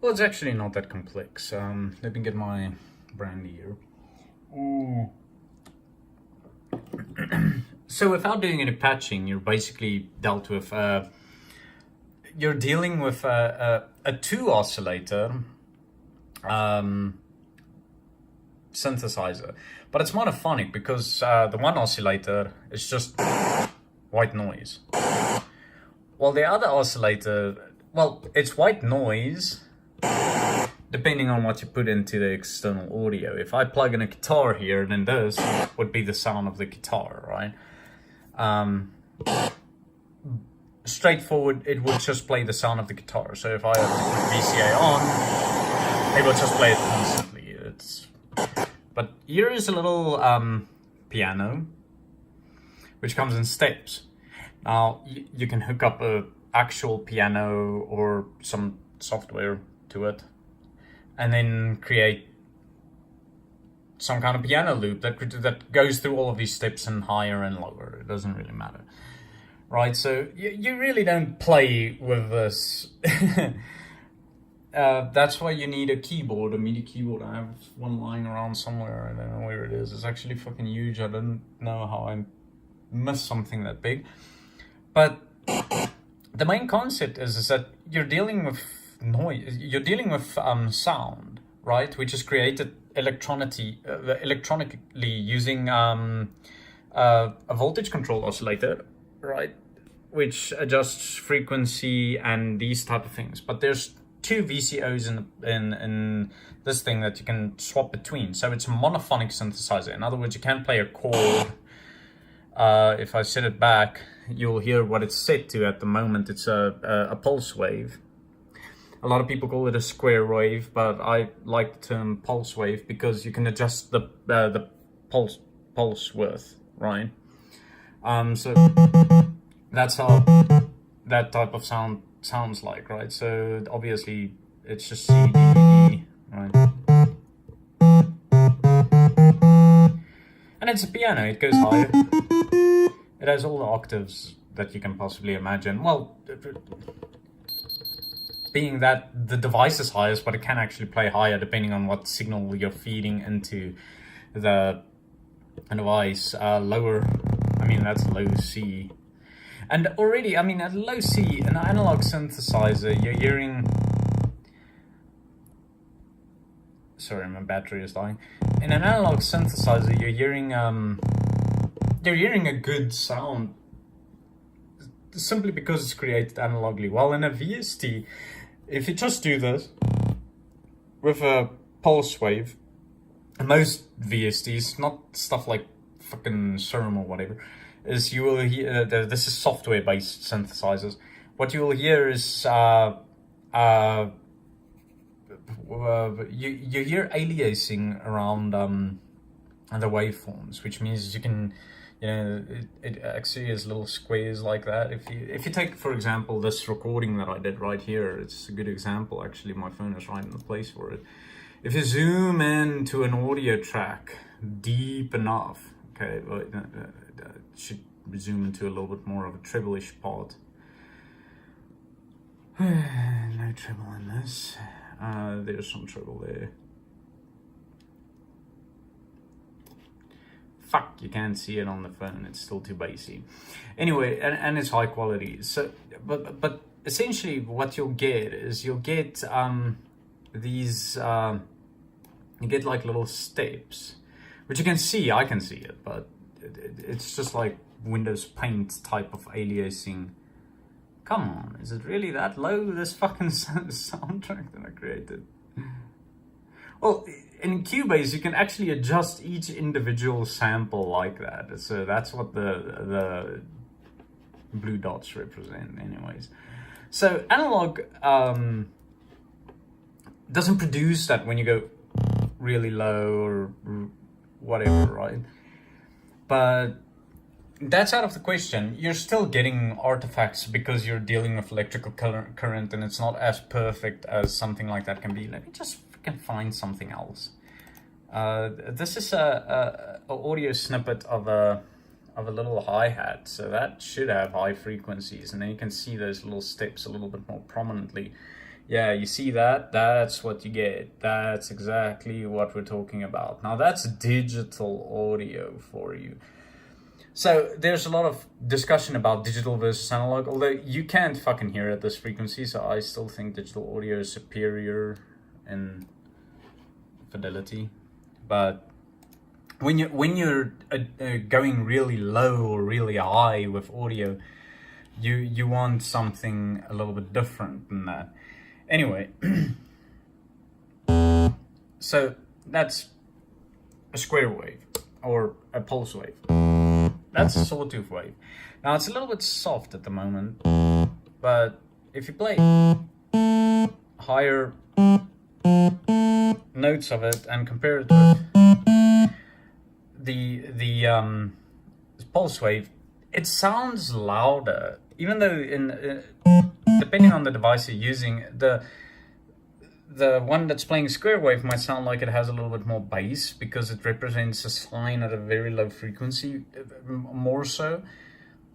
Well, it's actually not that complex. Let me get my brandy here. Ooh. So without doing any patching, you're basically dealt with. You're dealing with a two oscillator synthesizer, but it's monophonic because the one oscillator is just white noise. Well, the other oscillator, well, it's white noise depending on what you put into the external audio. If I plug in a guitar here, then this would be the sound of the guitar, right? Straightforward, it would just play the sound of the guitar. So if I have to put VCA on, it will just play it constantly. But here is a little piano, which comes in steps. Now, you can hook up a actual piano or some software to it, and then create some kind of piano loop that goes through all of these steps and higher and lower. It doesn't really matter, right? So you really don't play with this. That's why you need a keyboard, a MIDI keyboard. I have one lying around somewhere. I don't know where it is. It's actually fucking huge. I don't know how I missed something that big. But the main concept is that you're dealing with noise. You're dealing with sound, right? Which is created electronically using a voltage control oscillator, right? Which adjusts frequency and these type of things. But there's two VCOs in this thing that you can swap between. So it's a monophonic synthesizer. In other words, you can play a chord. If I set it back, you'll hear what it's set to at the moment. It's a pulse wave. A lot of people call it a square wave, but I like the term pulse wave because you can adjust the pulse width, right? So that's how that type of sound sounds like, right? So obviously it's just C, D, E, E, right? And it's a piano, it goes higher. It has all the octaves that you can possibly imagine. Well, being that the device is highest, but it can actually play higher depending on what signal you're feeding into the device. Lower, I mean, that's low C. And already, I mean, at low C, an analog synthesizer, you're hearing... Sorry, my battery is dying. In an analog synthesizer, you're hearing a good sound simply because it's created analogically. While in a VST, if you just do this with a pulse wave, most VSTs, not stuff like fucking Serum or whatever, is you will hear, this is software-based synthesizers. What you will hear is you hear aliasing around the waveforms, which means you can, it actually is little squares like that. If you take, for example, this recording that I did right here, it's a good example. Actually, my phone is right in the place for it. If you zoom in to an audio track deep enough, okay, well, it should zoom into a little bit more of a treble-ish part. No treble in this. There's some treble there. Fuck, you can't see it on the phone. It's still too bassy. Anyway, and it's high quality. So, but essentially, what you'll get is you'll get these. You get like little steps, which you can see. I can see it, but it's just like Windows Paint type of aliasing. Come on, is it really that low, this fucking soundtrack that I created? Well, in Cubase, you can actually adjust each individual sample like that. So that's what the blue dots represent anyways. So analog doesn't produce that when you go really low or whatever, right? But that's out of the question. You're still getting artifacts because you're dealing with electrical current and it's not as perfect as something like that can be. Let me just freaking find something else. This is a audio snippet of a little hi-hat, so that should have high frequencies, and then you can see those little steps a little bit more prominently Yeah, you see that? That's what you get. That's exactly what we're talking about. Now that's digital audio for you. So there's a lot of discussion about digital versus analog, although you can't fucking hear at this frequency, so I still think digital audio is superior in fidelity. But when you're going really low or really high with audio, you want something a little bit different than that. Anyway, so that's a square wave or a pulse wave. That's a sawtooth wave. Now it's a little bit soft at the moment, but if you play higher notes of it and compare it with the pulse wave, it sounds louder, even though depending on the device you're using, the one that's playing square wave might sound like it has a little bit more bass because it represents a sine at a very low frequency, more so.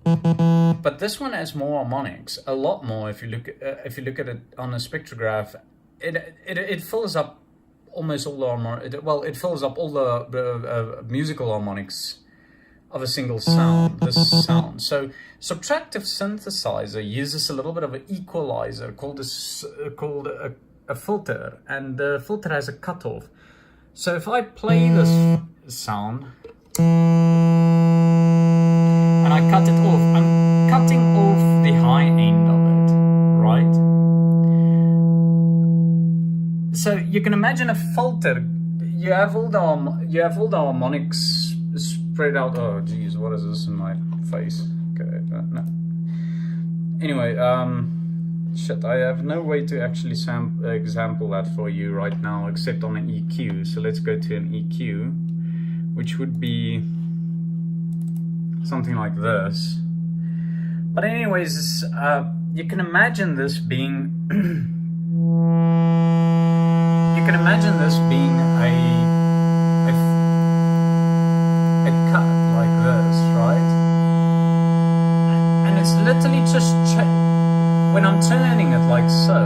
But this one has more harmonics, a lot more. If you look at it on a spectrograph, it fills up almost all the it fills up all the musical harmonics of a single sound, this sound. So subtractive synthesizer uses a little bit of an equalizer called a filter, and the filter has a cutoff. So if I play this sound and I cut it off, I'm cutting off the high end of it, right? So you can imagine a filter. You have all the harmonics spread out. Oh geez, what is this in my face? Okay, no. Anyway, shit, I have no way to actually example that for you right now except on an EQ. So let's go to an EQ, which would be something like this. But anyways, you can imagine this being a cut like this, right? And it's literally just when I'm turning it like so,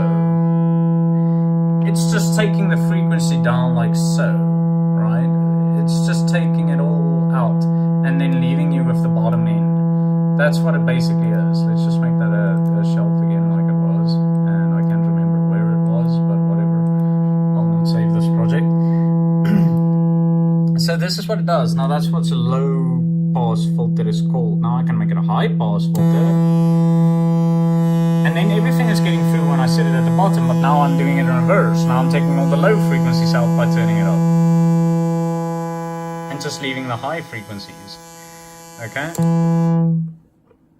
it's just taking the frequency down like so, right? It's just taking it all out and then leaving you with the bottom end. That's what it basically is. Let's just make that a shelf again like it was. And I can't remember where it was, but whatever. I'll not save this project. So this is what it does. Now that's what a low pass filter is called. Now I can make it a high pass filter. And then everything is getting through when I set it at the bottom, but now I'm doing it in reverse. Now I'm taking all the low frequencies out by turning it up. And just leaving the high frequencies. Okay?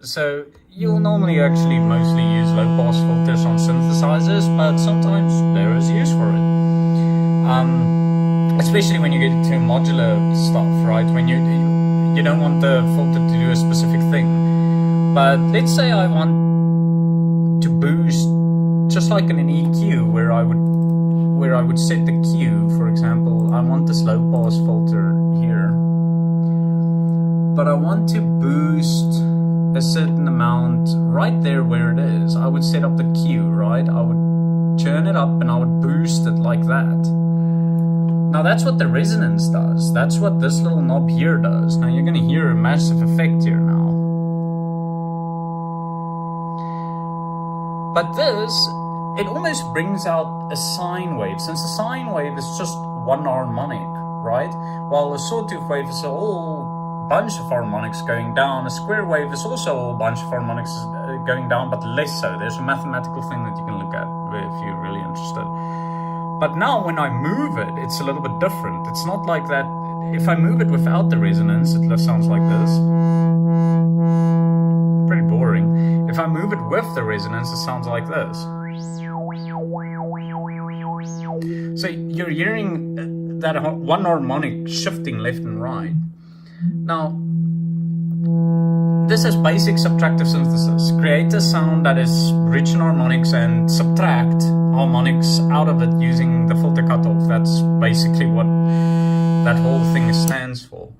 So you'll normally actually mostly use low pass filters on synthesizers, but sometimes there is use for it. Especially when you get to modular stuff, right? When you don't want the filter to do a specific thing. But let's say I want to boost, just like in an EQ, where I would set the Q, for example. I want this low pass filter here, but I want to boost a certain amount right there where it is. I would set up the Q, right? I would turn it up and I would boost it like that. Now that's what the resonance does. That's what this little knob here does. Now you're going to hear a massive effect here now. But this, it almost brings out a sine wave, since a sine wave is just one harmonic, right? While a sawtooth wave is a whole bunch of harmonics going down. A square wave is also a whole bunch of harmonics going down, but less so. There's a mathematical thing that you can look at if you're really interested. But now when I move it, it's a little bit different. It's not like that. If I move it without the resonance, it sounds like this. Pretty boring. If I move it with the resonance, it sounds like this. So you're hearing that one harmonic shifting left and right. Now, this is basic subtractive synthesis. Create a sound that is rich in harmonics and subtract harmonics out of it using the filter cutoff. That's basically what that whole thing stands for.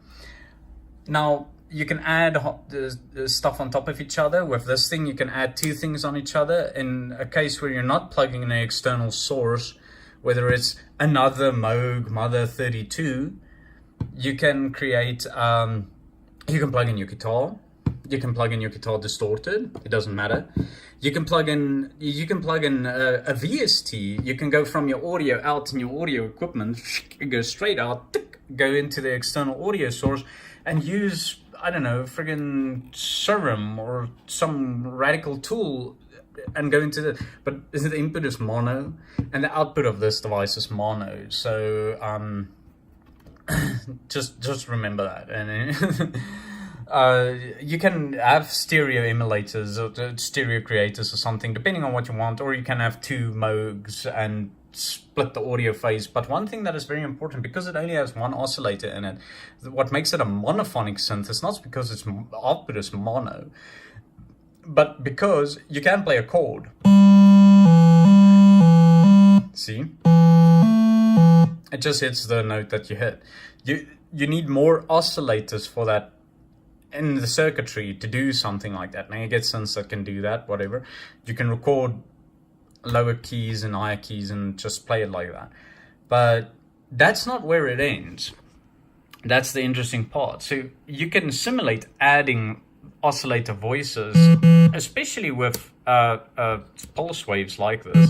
Now, you can add the stuff on top of each other. With this thing, you can add two things on each other. In a case where you're not plugging in an external source, whether it's another Moog Mother 32, you can create, you can plug in your guitar. You can plug in your guitar distorted. It doesn't matter. You can plug in a VST. You can go from your audio out in your audio equipment, go straight out, go into the external audio source, and use, I don't know, friggin' Serum or some radical tool, and go into the, but the input is mono and the output of this device is mono. So just remember that. And you can have stereo emulators or stereo creators or something, depending on what you want, or you can have two Moogs and split the audio phase. But one thing that is very important, because it only has one oscillator in it, what makes it a monophonic synth is not because its output is mono, but because you can play a chord. See? It just hits the note that you hit. You need more oscillators for that in the circuitry to do something like that. Now you get synths that can do that, whatever. You can record lower keys and higher keys and just play it like that. But that's not where it ends. That's the interesting part. So you can simulate adding oscillator voices, especially with pulse waves like this,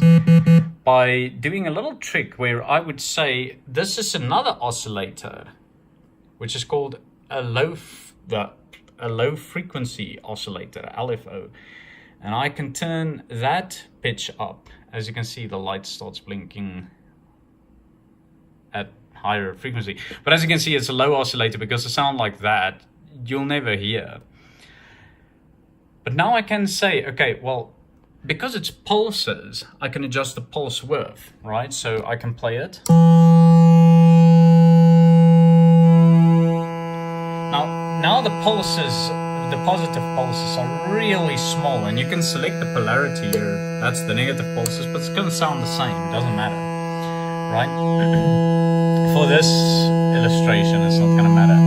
by doing a little trick where I would say this is another oscillator, which is called a low frequency oscillator, LFO, and I can turn that pitch up. As you can see, the light starts blinking at higher frequency, but as you can see, it's a low oscillator because a sound like that you'll never hear. But now I can say, okay, well, because it's pulses, I can adjust the pulse width, right? So I can play it. Now the pulses, the positive pulses are really small, and you can select the polarity here. That's the negative pulses, but it's gonna sound the same, doesn't matter, right? For this illustration, it's not gonna matter.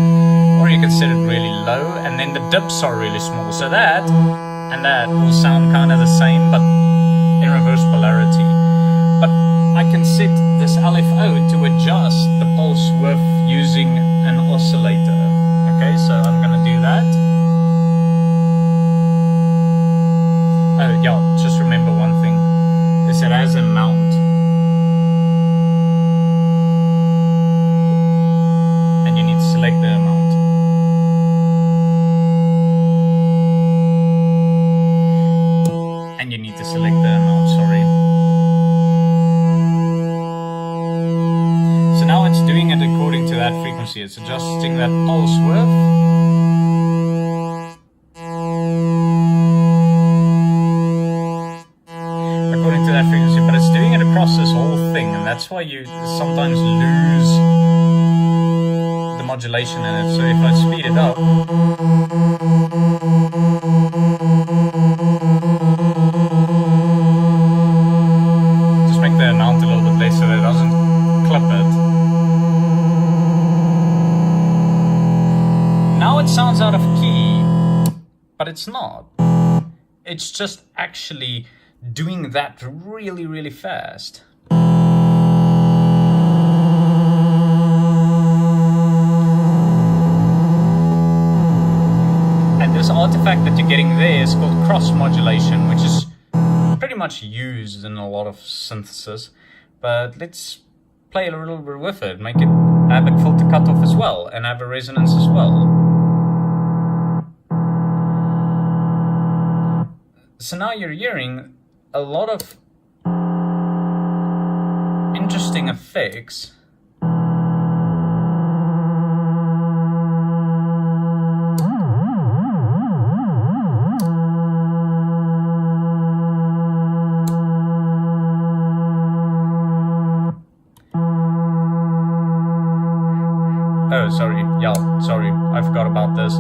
Or you can set it really low, and then the dips are really small. So that and that will sound kind of the same, but in reverse polarity. But I can set this LFO to adjust the pulse width using an oscillator. Okay, so I'm gonna do that. Oh yeah, just remember one thing, is it has a mount. And you need to select the amount. And you need to select the amount, sorry. So now it's doing it according to that frequency. It's adjusting that pulse width. According to that frequency, but it's doing it across this whole thing, and that's why you sometimes lose the modulation in it. So if I speed it up, just make the amount a little bit less so that it doesn't clip it. Now it sounds out of key, but it's not. It's just actually doing that really, really fast. And this artifact that you're getting there is called cross modulation, which is pretty much used in a lot of synthesis. But let's play a little bit with it, make it have a filter cutoff as well, and have a resonance as well. So now you're hearing a lot of interesting effects. Oh, sorry. Yeah, sorry. I forgot about this.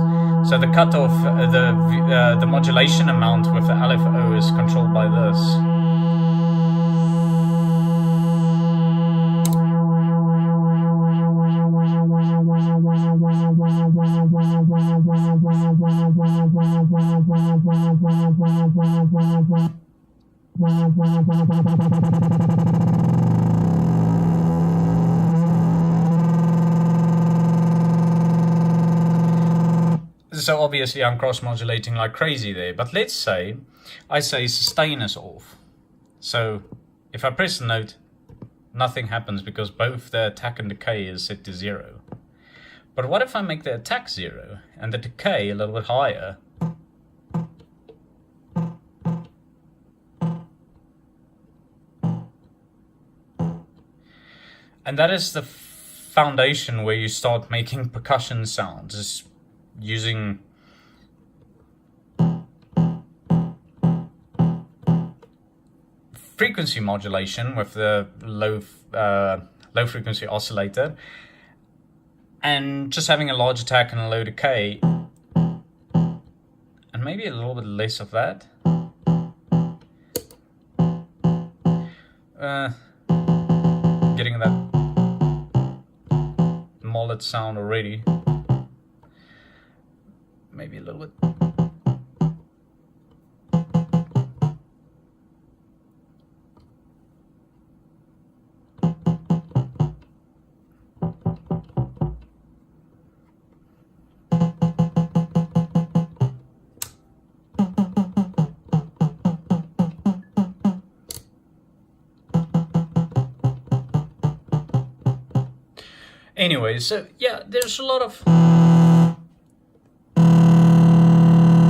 So the cutoff, the modulation amount with the LFO is controlled by this. So obviously I'm cross-modulating like crazy there, but let's say I say sustain is off. So if I press the note, nothing happens because both the attack and decay is set to 0. But what if I make the attack 0 and the decay a little bit higher? And that is the foundation where you start making percussion sounds, is using frequency modulation with the low frequency oscillator, and just having a large attack and a low decay, and maybe a little bit less of that. Getting that mullet sound already. Maybe a little bit. Anyway, so yeah, there's a lot of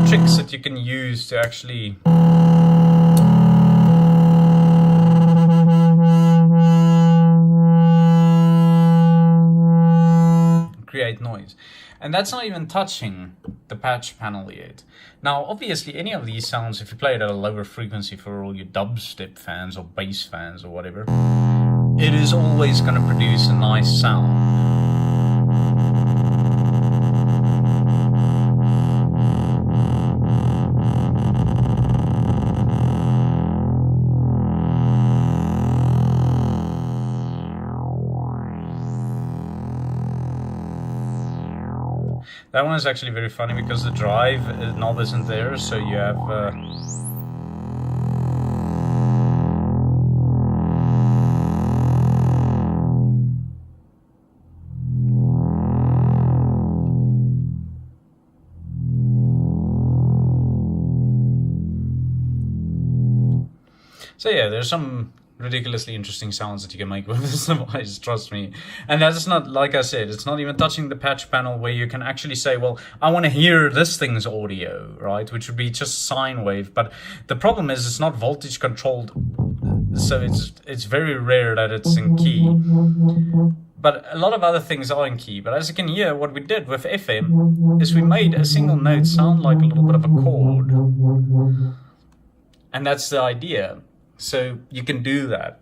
tricks that you can use to actually create noise. And that's not even touching the patch panel yet. Now, obviously, any of these sounds, if you play it at a lower frequency for all your dubstep fans or bass fans or whatever, it is always going to produce a nice sound. That one is actually very funny because the drive knob isn't there, so you have so yeah, there's some ridiculously interesting sounds that you can make with this device, trust me. And that's not, like I said, it's not even touching the patch panel where you can actually say, well, I want to hear this thing's audio, right? Which would be just sine wave. But the problem is it's not voltage controlled, so it's very rare that it's in key. But a lot of other things are in key. But as you can hear, what we did with FM is we made a single note sound like a little bit of a chord. And that's the idea. So you can do that.